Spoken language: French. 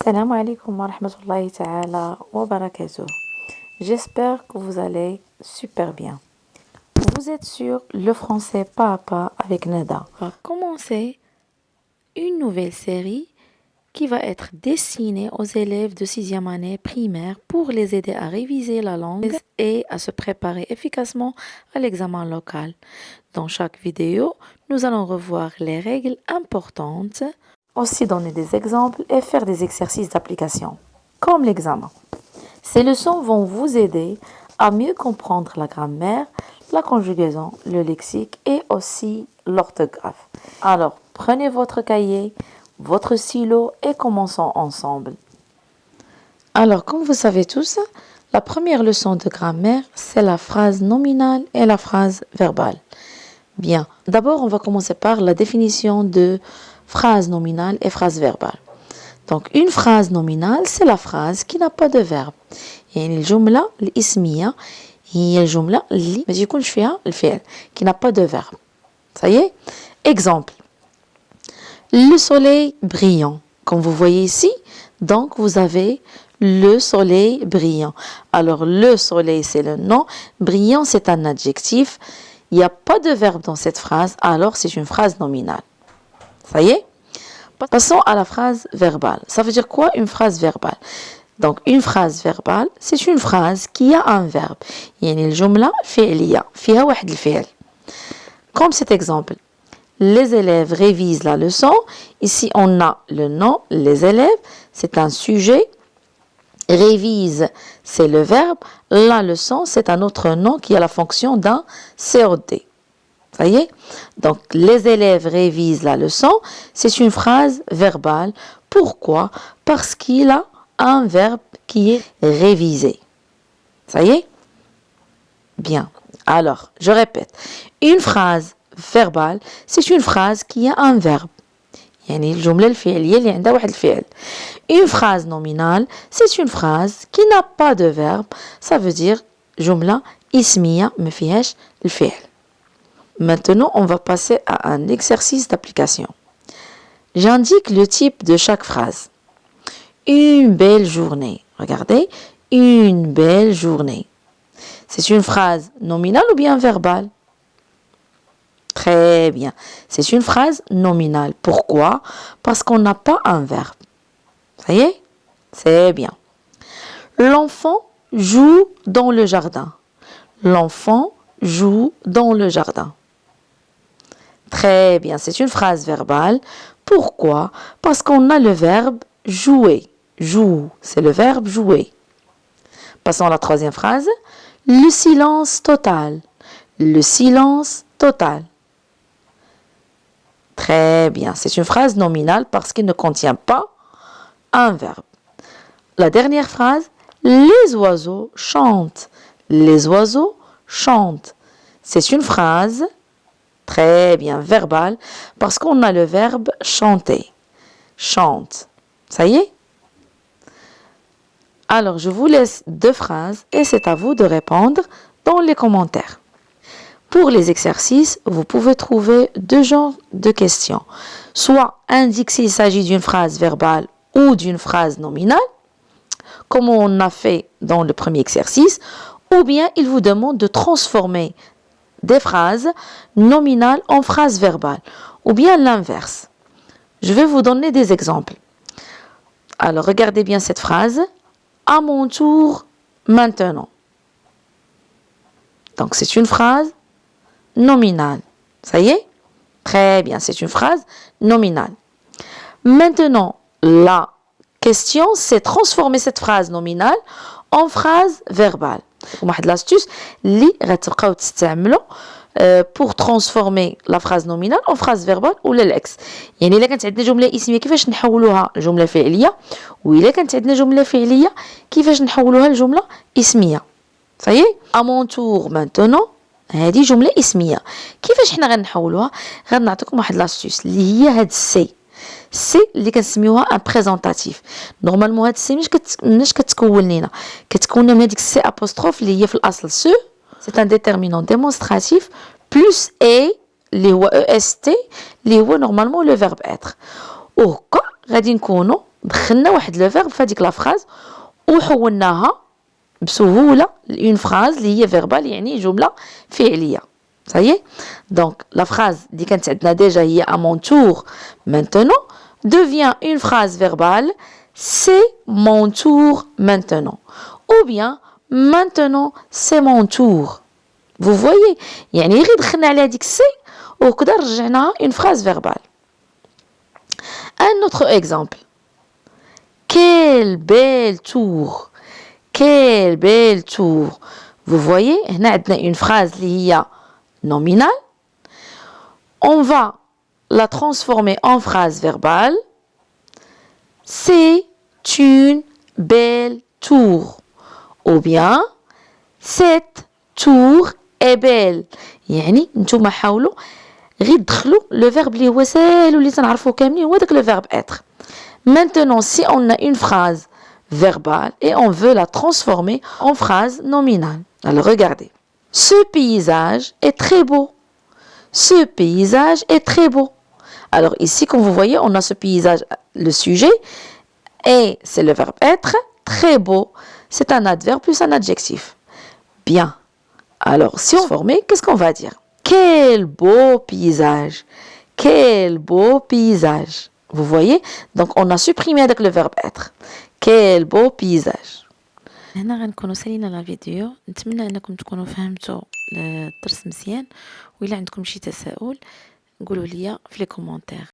Salam alaikum wa rahmatullahi ta'ala wa barakatuh. J'espère que vous allez super bien. Vous êtes sur le français pas à pas avec Nada. On va commencer une nouvelle série qui va être destinée aux élèves de 6e année primaire pour les aider à réviser la langue et à se préparer efficacement à l'examen local. Dans chaque vidéo, nous allons revoir les règles importantes, aussi donner des exemples et faire des exercices d'application, comme l'examen. Ces leçons vont vous aider à mieux comprendre la grammaire, la conjugaison, le lexique et aussi l'orthographe. Alors, prenez votre cahier, votre stylo et commençons ensemble. Alors, comme vous savez tous, la première leçon de grammaire, c'est la phrase nominale et la phrase verbale. Bien, d'abord, on va commencer par la définition de phrase nominale et phrase verbale. Donc, une phrase nominale, c'est la phrase qui n'a pas de verbe. يعني الجملة الاسمية هي الجملة اللي ما يكونش فيها الفعل qui n'a pas de verbe. Ça y est? Exemple. Le soleil brillant. Comme vous voyez ici, donc vous avez le soleil brillant. Alors, le soleil, c'est le nom. Brillant, c'est un adjectif. Il n'y a pas de verbe dans cette phrase, alors c'est une phrase nominale. Ça y est? Passons à la phrase verbale. Ça veut dire quoi une phrase verbale? Donc une phrase verbale, c'est une phrase qui a un verbe. يعني الجملة فعلية فيها واحد الفعل. Comme cet exemple. Les élèves révisent la leçon. Ici on a le nom, les élèves, c'est un sujet. Révise, c'est le verbe. La leçon, c'est un autre nom qui a la fonction d'un COD. Ça y est? Donc, les élèves révisent la leçon. C'est une phrase verbale. Pourquoi? Parce qu'il a un verbe qui est révisé. Ça y est? Bien. Alors, je répète. Une phrase verbale, c'est une phrase qui a un verbe. يعني الجملة الفعلية اللي عندها واحد الفعل. Une phrase nominale, c'est une phrase qui n'a pas de verbe. Ça veut dire جملة اسمية ما فيهاش الفعل. Maintenant, on va passer à un exercice d'application. J'indique le type de chaque phrase. Une belle journée. Regardez, une belle journée. C'est une phrase nominale ou bien verbale? Très bien. C'est une phrase nominale. Pourquoi? Parce qu'on n'a pas un verbe. Ça y est? C'est bien. L'enfant joue dans le jardin. L'enfant joue dans le jardin. Très bien. C'est une phrase verbale. Pourquoi? Parce qu'on a le verbe jouer. Joue, c'est le verbe jouer. Passons à la troisième phrase. Le silence total. Le silence total. Très bien, c'est une phrase nominale parce qu'il ne contient pas un verbe. La dernière phrase, les oiseaux chantent. Les oiseaux chantent. C'est une phrase, très bien, verbale, parce qu'on a le verbe chanter. Chante. Ça y est? Alors, je vous laisse 2 phrases et c'est à vous de répondre dans les commentaires. Pour les exercices, vous pouvez trouver 2 genres de questions. Soit indique s'il s'agit d'une phrase verbale ou d'une phrase nominale, comme on a fait dans le premier exercice, ou bien il vous demande de transformer des phrases nominales en phrases verbales, ou bien l'inverse. Je vais vous donner des exemples. Alors, regardez bien cette phrase. À mon tour, maintenant. Donc, c'est une phrase nominale. Ça y est? Très bien, c'est une phrase nominale. Maintenant, la question, c'est transformer cette phrase nominale en phrase verbale. واحد l'astuce اللي غتبقاو تستعملوا pour transformer la phrase nominale en phrase verbale ولا العكس. يعني الا كانت عندنا جمله اسميه كيفاش نحولوها لجمله فعليه والا كانت عندنا جمله فعليه كيفاش نحولوها لجمله اسميه. Ça y est? À mon tour maintenant. هذه جملة اسمية. كيفاش حنا غنحولوها؟ غنعطيكم واحد لاستيس اللي هي هاد السي. سي اللي كنسميوها ان بريزونطاتيف. نورمالمون هاد السي مناش كتكون لينا. كتكون من هذيك السي ابوستروف اللي هي في الاصل سو. سي ان ديترمينون ديمونستراتيف بلس اي اللي هو او اس تي اللي هو نورمالمون لو فيرب اتر. وهكا غادي نكونوا دخلنا واحد لو فيرب في هذيك لا فراز وحولناها بسهوله لون فراز اللي هي فيربال يعني جمله فعليه. صايي دونك لا فراز اللي كانت عندنا ديجا هي à mon tour maintenant devient une phrase verbale c'est mon tour maintenant ou bien maintenant c'est mon tour. vous voyez يعني غير دخلنا على هذيك سي وكذا رجعناها une phrase verbale. un autre exemple. quelle belle tour. quelle belle tour. vous voyez هنا عندنا une phrase اللي هي nominale. On va la transformer en phrase verbale. C'est une belle tour. Ou bien cette tour est belle. يعني نتوما حاولوا غير دخلوا le verbe اللي هو ساهل واللي تنعرفوه كاملين هو داك le verbe être. Maintenant, si on a une phrase verbale et on veut la transformer en phrase nominale. Alors regardez. Ce paysage est très beau. Ce paysage est très beau. Alors ici, comme vous voyez, on a ce paysage, le sujet, et c'est le verbe être. Très beau, c'est un adverbe plus un adjectif. Bien. Alors, si on forme, qu'est-ce qu'on va dire? Quel beau paysage. Quel beau paysage. Vous voyez? Donc, on a supprimé avec le verbe être. Quel beau paysage. هنا غنكونوا سالينا لا فيديو. نتمنى انكم تكونوا فهمتوا الدرس مزيان، وإلا عندكم شي تساؤل قولوا لي في لي كومونتير.